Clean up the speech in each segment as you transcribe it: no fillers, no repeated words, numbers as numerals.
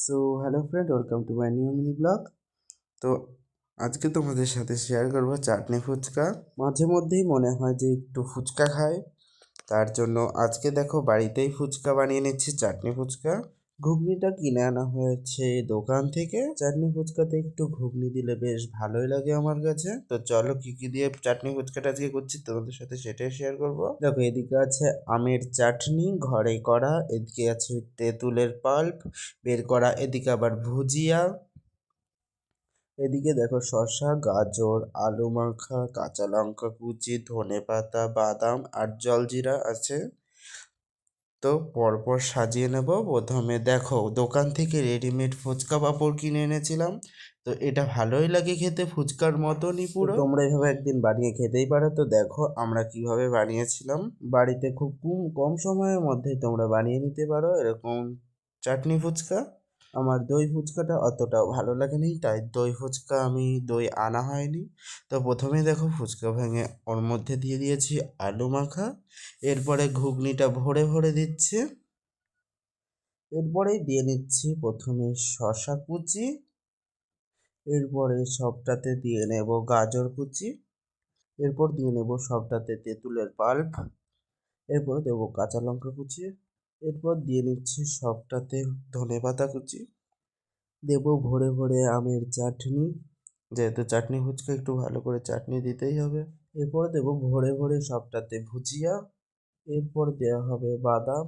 So hello friend, welcome to my new mini blog. তো আজকে তোমাদের সাথে শেয়ার করবো চাটনি ফুচকা। মাঝে মধ্যেই মনে হয় যে একটু ফুচকা খাই, তার জন্য আজকে দেখো বাড়িতেই ফুচকা বানিয়ে নিচ্ছি, চাটনি ফুচকা। ঘুগনিটা কিনে আনা হয়েছে দোকান থেকে। চাটনি ফুচকাতে একটু ঘুগনি দিলে বেশ ভালোই লাগে আমার কাছে। তো চলো কি কি দিয়ে চাটনি ফুচকাটা আজকে করছি তোমাদের সাথে সেটাই শেয়ার করব। দেখো, এদিকে আছে আমের চাটনি ঘরে করা, এদিকে আছে তেঁতুলের পাল্প বের করা, এদিকে আবার ভুজিয়া, এদিকে দেখো শসা, গাজর, আলু মাখা, কাঁচা লঙ্কা কুচি, ধনেপাতা, বাদাম আর জলজিরা আছে। তো পরপর সাজিয়ে নেব। প্রথমে দেখো দোকান থেকে রেডিমেড ফুচকা পাঁপড় কিনে এনেছিলাম। তো এটা ভালোই লাগে খেতে, ফুচকার মতনই পুরো। তোমরা এইভাবে একদিন বানিয়ে খেতেই পারো। তো দেখো আমরা কিভাবে বানিয়েছিলাম বাড়িতে, খুব কম সময়ের মধ্যেই তোমরা বানিয়ে নিতে পারো এরকম চাটনি ফুচকা। আমার দই ফুচকাটা অতটাও ভালো লাগেনি, তাই দই ফুচকা আমি দই আনা হয়নি। তো প্রথমে দেখো ফুচকা ভেঙে ওর মধ্যে দিয়ে দিয়েছি আলু মাখা, এরপরে ঘুগনিটা ভরে ভরে দিচ্ছে, এরপরেই দিয়ে নিচ্ছি প্রথমে শসা কুচি, এরপরে সবটাতে দিয়ে নেব গাজর কুচি, এরপর দিয়ে নেব সবটাতে তেঁতুলের পাল্প, এরপর দেবো কাঁচা লঙ্কা কুচি, এরপর দিয়ে নিচ্ছি সবটাতে ধনেপাতা কুচি, দেব ভরে ভরে আমের চাটনি, যেহেতু চাটনি ফুচকা একটু ভালো করে চাটনি দিতেই হবে। এরপর দেব ভরে ভরে সবটাতে ভুজিয়া, এরপর দেওয়া হবে বাদাম,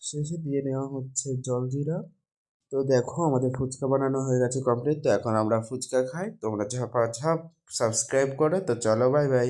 শেষে দিয়ে নেওয়া হচ্ছে জলজিরা। তো দেখো আমাদের ফুচকা বানানো হয়ে গেছে কমপ্লিট। তো এখন আমরা ফুচকা খাই, তোমরা ঝাপাঝাপ সাবস্ক্রাইব করো। তো চলো, বাই বাই।